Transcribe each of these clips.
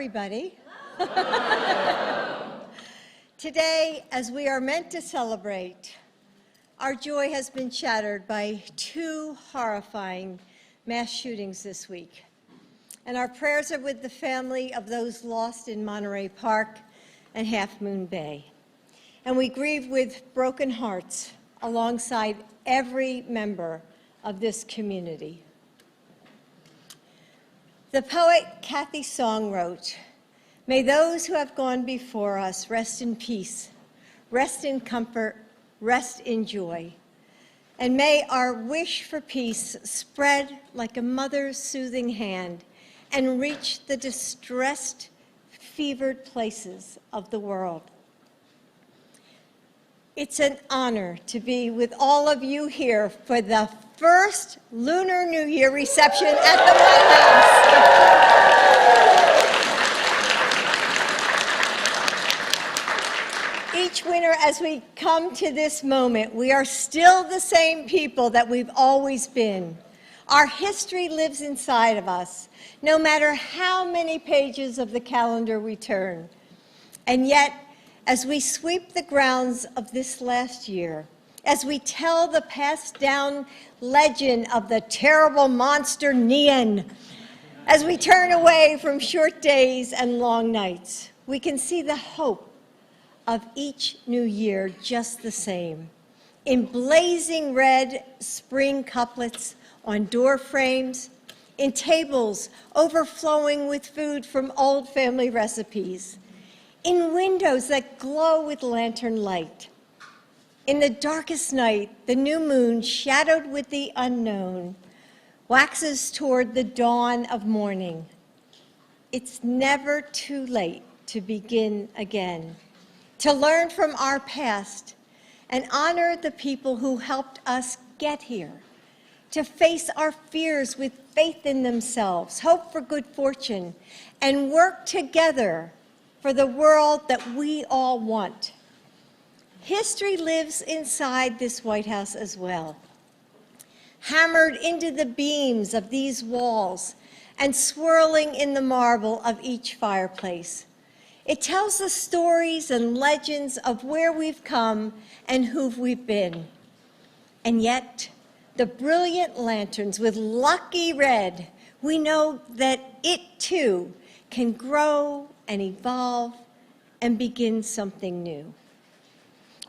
everybody. Today, as we are meant to celebrate, our joy has been shattered by two horrifying mass shootings this week. And our prayers are with the family of those lost in Monterey Park and Half Moon Bay. And we grieve with broken hearts alongside every member of this community. The poet Kathy Song wrote, "May those who have gone before us rest in peace, rest in comfort, rest in joy. And may our wish for peace spread like a mother's soothing hand and reach the distressed, fevered places of the world." It's an honor to be with all of you here for the first Lunar New Year reception at the White House. Each winter, as we come to this moment, we are still the same people that we've always been. Our history lives inside of us, no matter how many pages of the calendar we turn. And yet, as we sweep the grounds of this last year, as we tell the passed down legend of the terrible monster Neon, as we turn away from short days and long nights, we can see the hope of each new year just the same. In blazing red spring couplets on door frames, in tables overflowing with food from old family recipes, in windows that glow with lantern light. In the darkest night, the new moon, shadowed with the unknown, waxes toward the dawn of morning. It's never too late to begin again, to learn from our past and honor the people who helped us get here, to face our fears with faith in themselves, hope for good fortune, and work together for the world that we all want. History lives inside this White House as well, hammered into the beams of these walls and swirling in the marble of each fireplace. It tells the stories and legends of where we've come and who we've been. And yet, the brilliant lanterns with lucky red, we know that it too can grow and evolve and begin something new.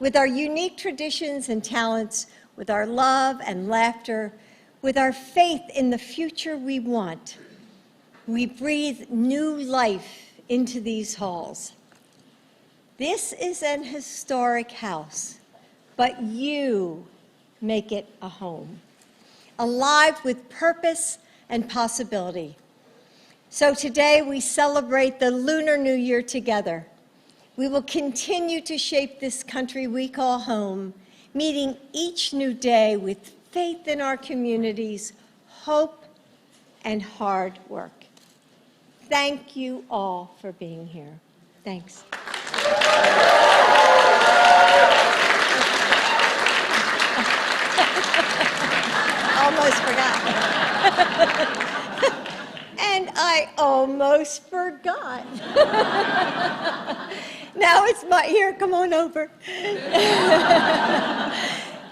With our unique traditions and talents, with our love and laughter, with our faith in the future we want, we breathe new life into these halls. This is an historic house, but you make it a home, alive with purpose and possibility. So today we celebrate the Lunar New Year together. We will continue to shape this country we call home, meeting each new day with faith in our communities, hope, and hard work. Thank you all for being here. Thanks. Almost forgot. And I almost forgot. Now it's my, here, come on over.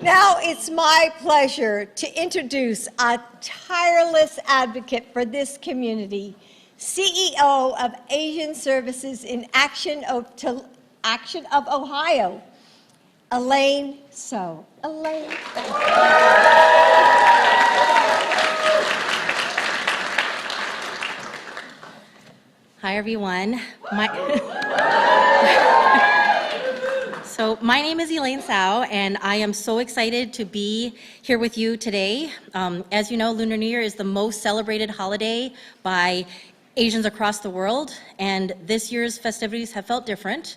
Now it's my pleasure to introduce a tireless advocate for this community, CEO of Asian Services in Action of Ohio, Elaine So. Elaine, thank you. Hi, everyone. So my name is Elaine Tsao, and I am so excited to be here with you today. As you know, Lunar New Year is the most celebrated holiday by Asians across the world, and this year's festivities have felt different.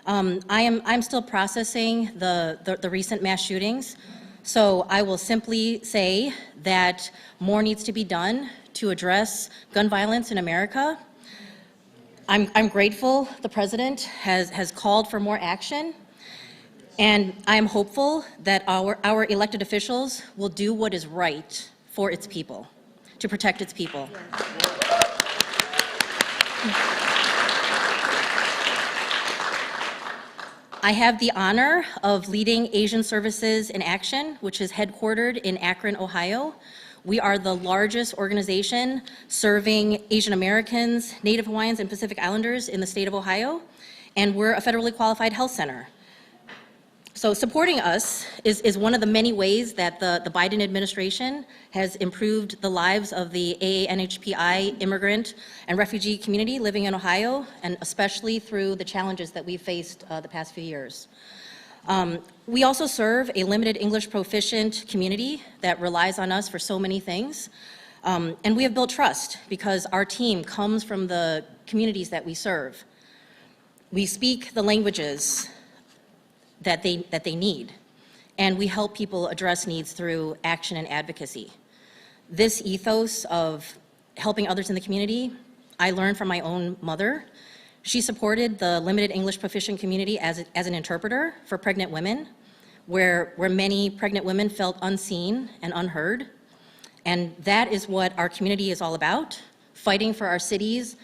I'm still processing the recent mass shootings, so I will simply say that more needs to be done to address gun violence in America. I'm grateful the president has called for more action, and I am hopeful that our elected officials will do what is right for its people, to protect its people. I have the honor of leading Asian Services in Action, which is headquartered in Akron, Ohio. We are the largest organization serving Asian Americans, Native Hawaiians, and Pacific Islanders in the state of Ohio, and we're a federally qualified health center. So supporting us is one of the many ways that the Biden administration has improved the lives of the AANHPI immigrant and refugee community living in Ohio, and especially through the challenges that we've faced the past few years. We also serve a limited English proficient community that relies on us for so many things. And we have built trust because our team comes from the communities that we serve. We speak the languages that they need, and we help people address needs through action and advocacy. This ethos of helping others in the community, I learned from my own mother. She supported the limited English proficient community as an interpreter for pregnant women, where many pregnant women felt unseen and unheard. And that is what our community is all about, fighting for our cities,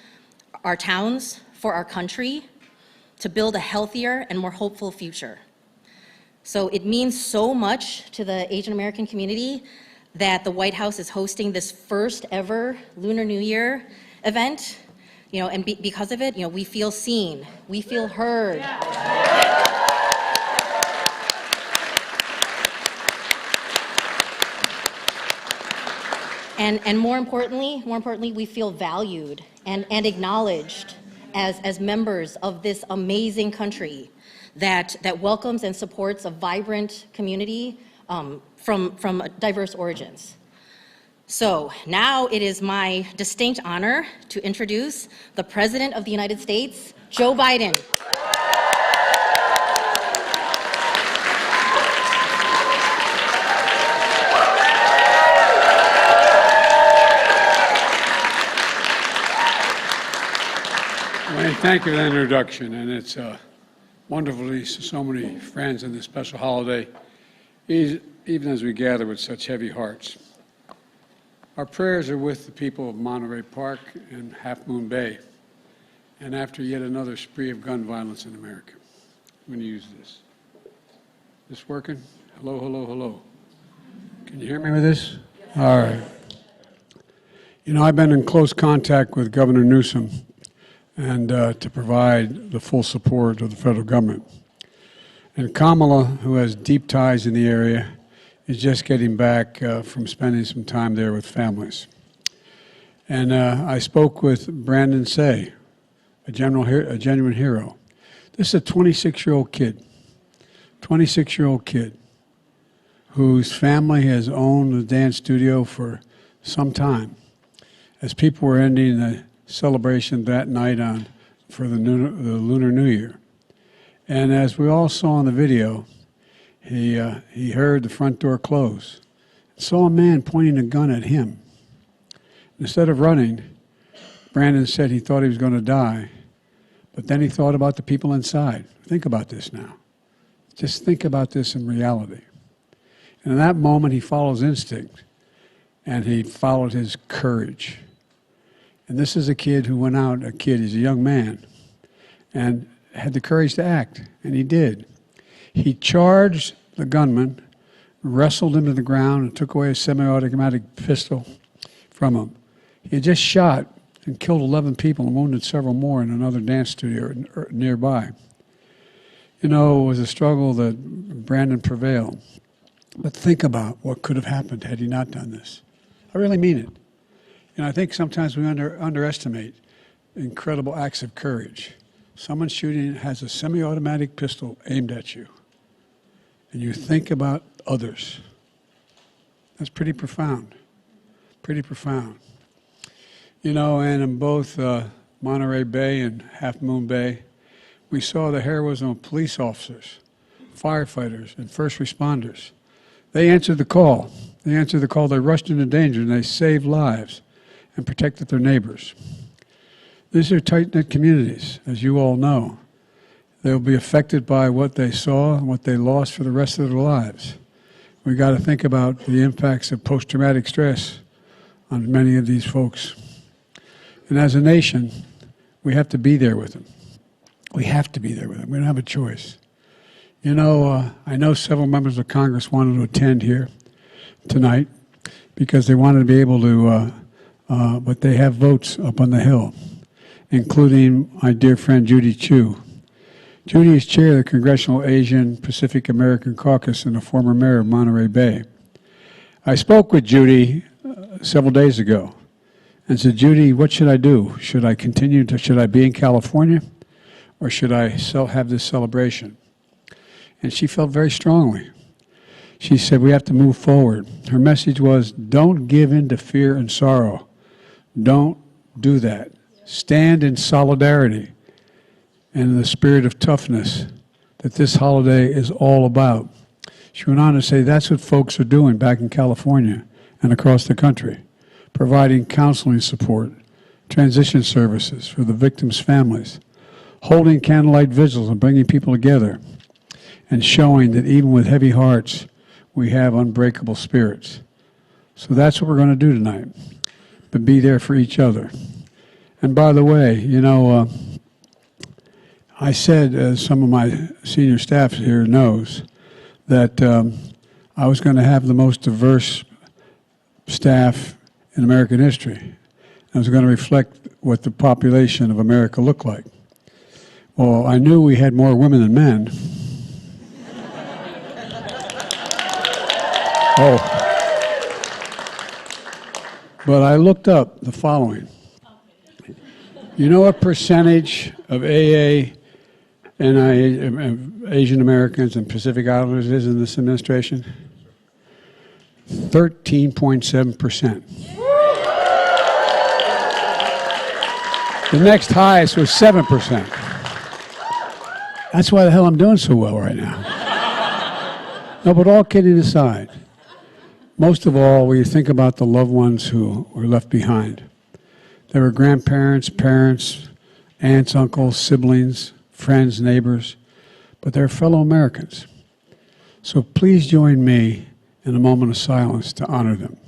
our towns, for our country, to build a healthier and more hopeful future. So it means so much to the Asian American community that the White House is hosting this first ever Lunar New Year event, and because of it, we feel seen, we feel heard. And more importantly, we feel valued and acknowledged as members of this amazing country that welcomes and supports a vibrant community from diverse origins. So now it is my distinct honor to introduce the President of the United States, Joe Biden. Wayne, thank you for that introduction, and it's wonderful to see so many friends in this special holiday, even as we gather with such heavy hearts. Our prayers are with the people of Monterey Park and Half Moon Bay, and after yet another spree of gun violence in America. I'm going to use this. This working? Hello, hello, hello. Can you hear me with this? All right. I've been in close contact with Governor Newsom and to provide the full support of the federal government. And Kamala, who has deep ties in the area, is just getting back from spending some time there with families. And I spoke with Brandon Say, a genuine hero. This is a 26-year-old kid, whose family has owned the dance studio for some time. As people were ending the celebration that night for the Lunar New Year. And as we all saw in the video, he heard the front door close, saw a man pointing a gun at him. Instead of running, Brandon said he thought he was going to die, but then he thought about the people inside. Think about this now. Just think about this in reality. And in that moment, he follows instinct, and he followed his courage. And this is a kid who went out, he's a young man, and had the courage to act, and he did. He charged the gunman, wrestled him to the ground, and took away a semi-automatic pistol from him. He had just shot and killed 11 people and wounded several more in another dance studio nearby. It was a struggle that Brandon prevailed. But think about what could have happened had he not done this. I really mean it. I think sometimes we underestimate incredible acts of courage. Someone shooting has a semi-automatic pistol aimed at you, and you think about others. That's pretty profound, pretty profound. And in both Monterey Bay and Half Moon Bay, we saw the heroism of police officers, firefighters, and first responders. They answered the call. They rushed into danger, and they saved lives and protected their neighbors. These are tight-knit communities, as you all know. They will be affected by what they saw and what they lost for the rest of their lives. We've got to think about the impacts of post-traumatic stress on many of these folks. And as a nation, we have to be there with them. We have to be there with them. We don't have a choice. You know, I know several members of Congress wanted to attend here tonight because they wanted to be able to, but they have votes up on the Hill, including my dear friend Judy Chu. Judy is chair of the Congressional Asian Pacific American Caucus and a former mayor of Monterey Bay. I spoke with Judy several days ago and said, Judy, what should I do? Should I continue to, should I be in California or should I have this celebration? And she felt very strongly. She said, we have to move forward. Her message was, don't give in to fear and sorrow. Don't do that. Stand in solidarity and in the spirit of toughness that this holiday is all about. She went on to say that's what folks are doing back in California and across the country, providing counseling support, transition services for the victims' families, holding candlelight vigils and bringing people together, and showing that even with heavy hearts, we have unbreakable spirits. So that's what we're going to do tonight, but be there for each other. And by the way, you know, I said, as some of my senior staff here knows, that I was going to have the most diverse staff in American history. I was going to reflect what the population of America looked like. Well, I knew we had more women than men. Oh. But I looked up the following. You know what percentage of AA and Asian Americans and Pacific Islanders is in this administration? 13.7%. The next highest was 7%. That's why the hell I'm doing so well right now. No, but all kidding aside, most of all, when you think about the loved ones who were left behind, there were grandparents, parents, aunts, uncles, siblings, friends, neighbors, but they're fellow Americans. So please join me in a moment of silence to honor them.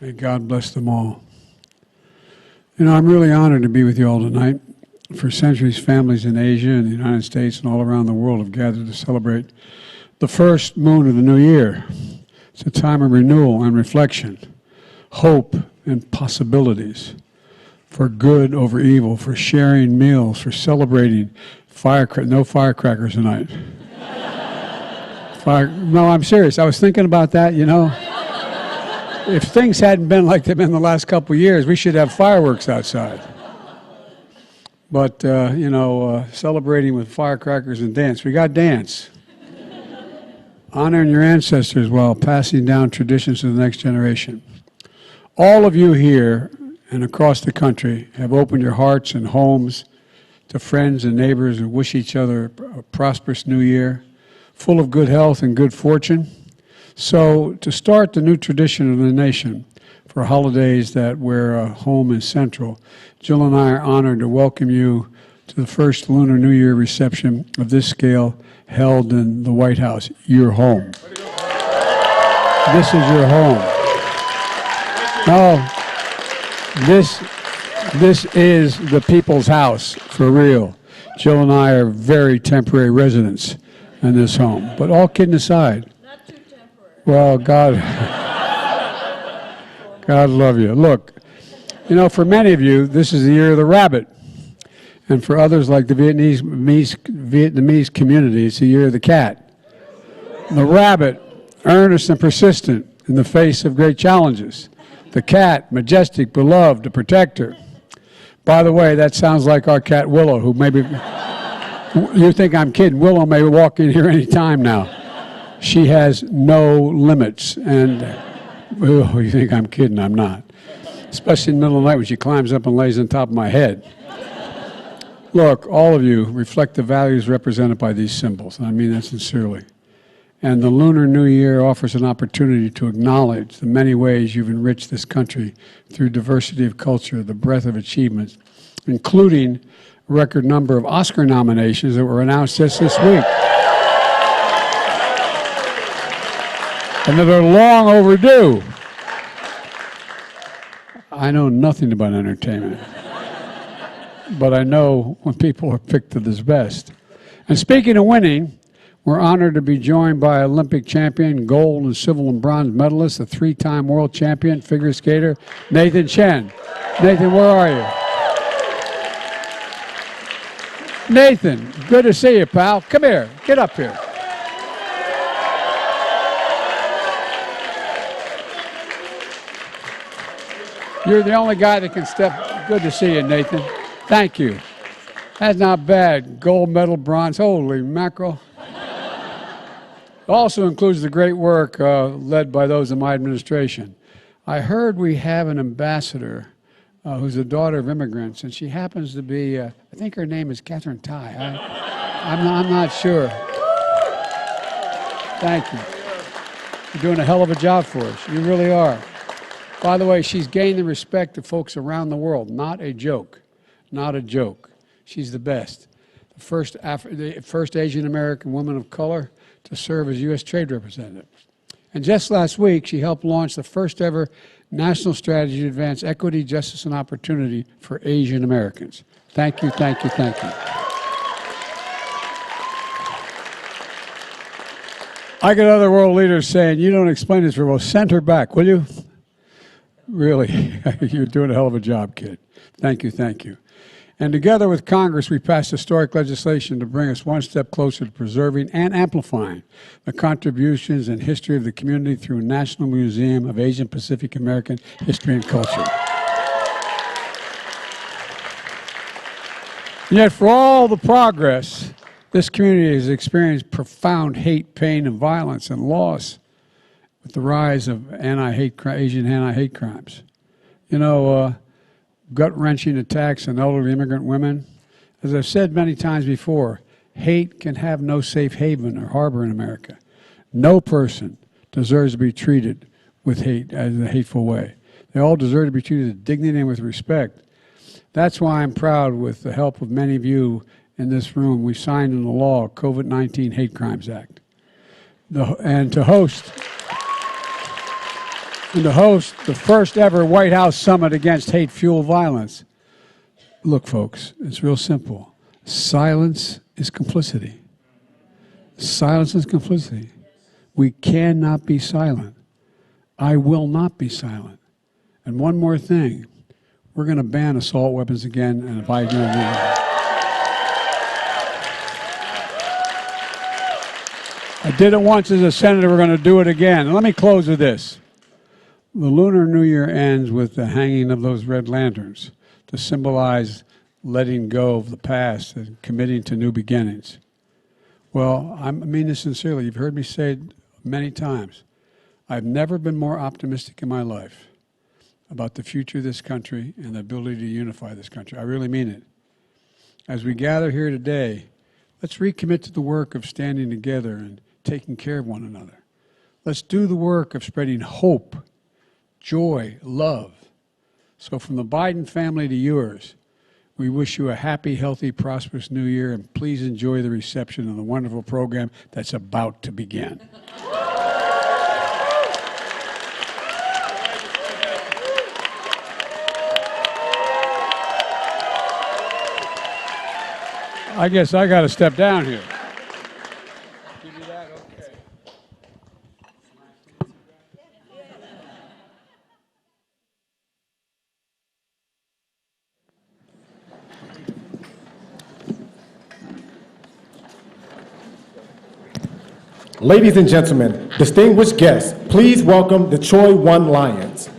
May God bless them all. You know, I'm really honored to be with you all tonight. For centuries, families in Asia and the United States and all around the world have gathered to celebrate the first moon of the new year. It's a time of renewal and reflection, hope and possibilities, for good over evil, for sharing meals, for celebrating no firecrackers tonight. No, I'm serious. I was thinking about that, you know. If things hadn't been like they've been the last couple of years, we should have fireworks outside. But, you know, celebrating with firecrackers and dance. We got dance. Honoring your ancestors while passing down traditions to the next generation. All of you here and across the country have opened your hearts and homes to friends and neighbors and wish each other a prosperous new year, full of good health and good fortune. So to start the new tradition of the nation for holidays that where home is central, Jill and I are honored to welcome you to the first Lunar New Year reception of this scale held in the White House, your home. This is your home. No, this is the people's house, for real. Jill and I are very temporary residents in this home. But all kidding aside, well, God love you. Look, you know, for many of you, this is the year of the rabbit. And for others, like the Vietnamese community, it's the year of the cat. The rabbit, earnest and persistent in the face of great challenges. The cat, majestic, beloved, a protector. By the way, that sounds like our cat Willow, who maybe, you think I'm kidding, Willow may walk in here any time now. She has no limits, and oh, you think I'm kidding? I'm not. Especially in the middle of the night when she climbs up and lays on top of my head. Look, all of you reflect the values represented by these symbols, and I mean that sincerely. And the Lunar New Year offers an opportunity to acknowledge the many ways you've enriched this country through diversity of culture, the breadth of achievements, including a record number of Oscar nominations that were announced just this week. and that are long overdue. I know nothing about entertainment, but I know when people are picked to this best. And speaking of winning, we're honored to be joined by Olympic champion, gold and silver and bronze medalist, a three-time world champion figure skater, Nathan Chen. Nathan, where are you? Nathan, good to see you, pal. Come here. Get up here. You're the only guy that can step. Good to see you, Nathan. Thank you. That's not bad. Gold medal, bronze. Holy mackerel. Also includes the great work led by those in my administration. I heard we have an ambassador who's the daughter of immigrants, and she happens to be, I think her name is Catherine Tai. I'm not sure. Thank you. You're doing a hell of a job for us. You really are. By the way, she's gained the respect of folks around the world. Not a joke. Not a joke. She's the best. The first Asian American woman of color to serve as U.S. Trade Representative. And just last week, she helped launch the first ever national strategy to advance equity, justice, and opportunity for Asian Americans. Thank you, thank you, thank you. I get other world leaders saying, you don't explain this very well. Send her back, will you? Really, you're doing a hell of a job, kid. Thank you, thank you. And together with Congress, we passed historic legislation to bring us one step closer to preserving and amplifying the contributions and history of the community through National Museum of Asian Pacific American History and Culture. And yet, for all the progress, this community has experienced profound hate, pain, and violence and loss with the rise of Asian anti-hate crimes. You know, gut-wrenching attacks on elderly immigrant women. As I've said many times before, hate can have no safe haven or harbor in America. No person deserves to be treated with hate as a hateful way. They all deserve to be treated with dignity and with respect. That's why I'm proud, with the help of many of you in this room, we signed into law COVID-19 Hate Crimes Act. And to host the first ever White House summit against hate-fueled violence. Look, folks, it's real simple. Silence is complicity. Silence is complicity. We cannot be silent. I will not be silent. And one more thing, we're going to ban assault weapons again, and if I do I did it once as a senator, we're going to do it again. And let me close with this. The Lunar New Year ends with the hanging of those red lanterns to symbolize letting go of the past and committing to new beginnings. Well, I mean this sincerely. You've heard me say it many times. I've never been more optimistic in my life about the future of this country and the ability to unify this country. I really mean it. As we gather here today, let's recommit to the work of standing together and taking care of one another. Let's do the work of spreading hope, joy, love. So from the Biden family to yours, we wish you a happy, healthy, prosperous new year, and please enjoy the reception of the wonderful program that's about to begin. I guess I got to step down here. Ladies and gentlemen, distinguished guests, please welcome the Troy One Lions.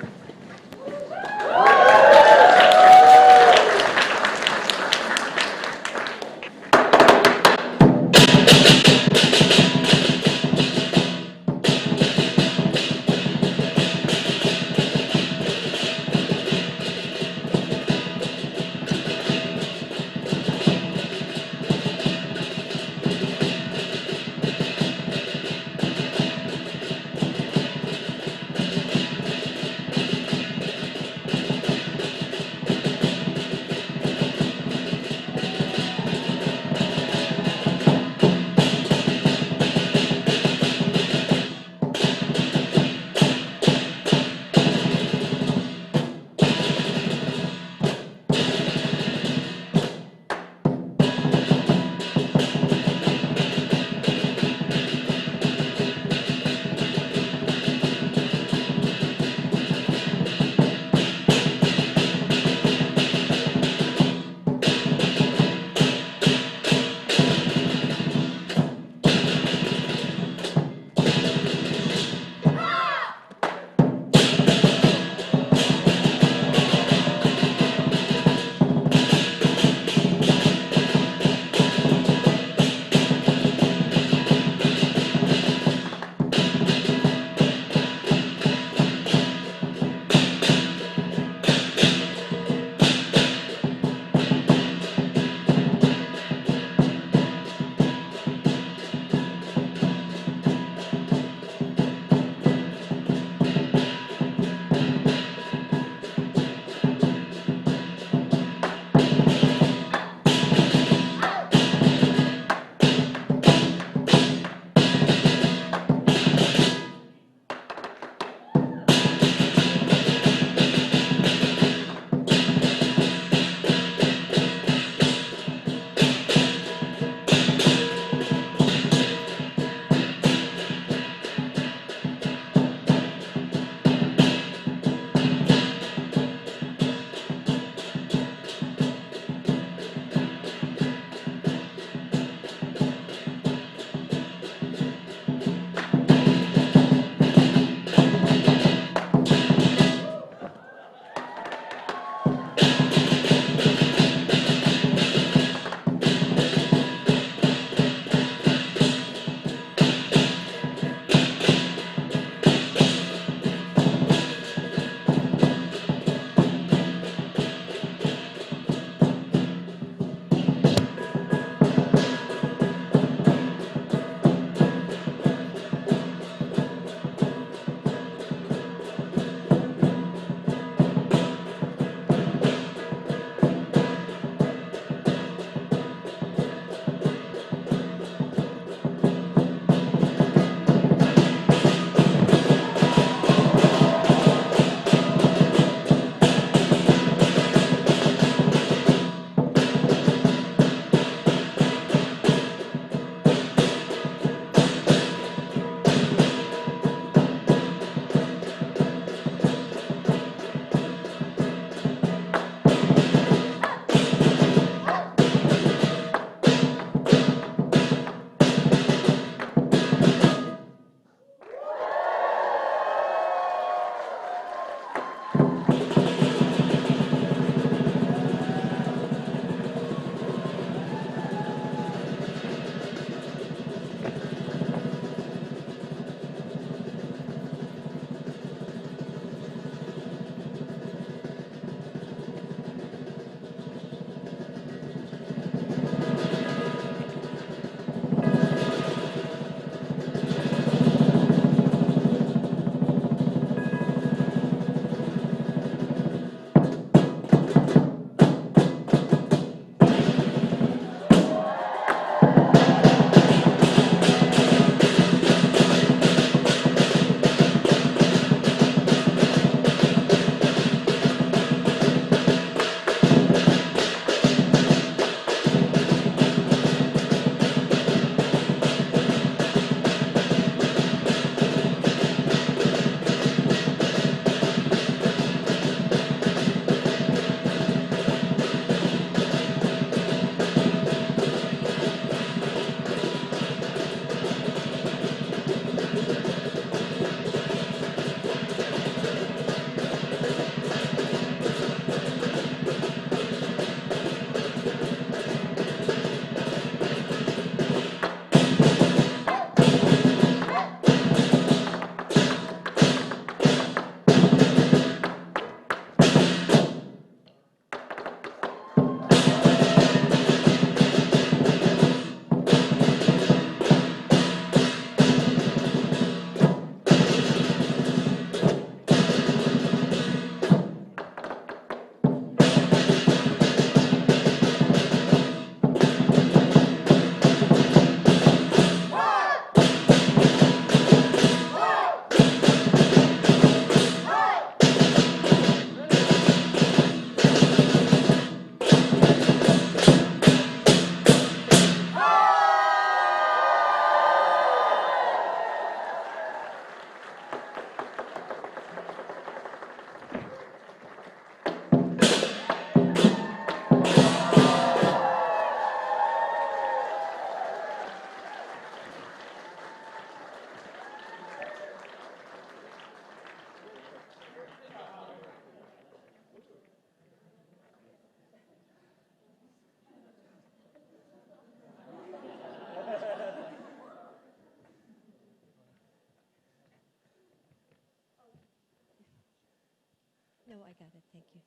Oh, I got it, thank you.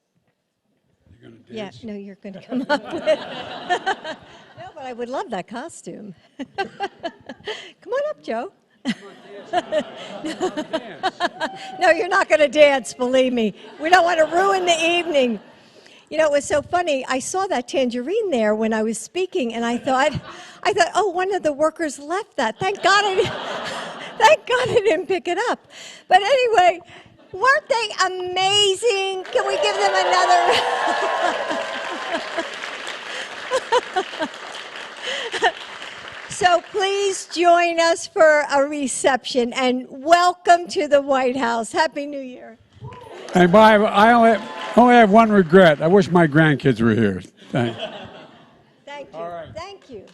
You're going to Yeah, dance? no, you're going to come up with it. No, but I would love that costume. Come on up, Joe. No, you're not going to dance, believe me. We don't want to ruin the evening. You know, it was so funny. I saw that tangerine there when I was speaking, and I thought, oh, one of the workers left that. Thank God I didn't pick it up. But anyway, weren't they amazing? Can we give them another? So please join us for a reception, and welcome to the White House. Happy New Year. And I only have one regret. I wish my grandkids were here. Thanks. Thank you. All right. Thank you.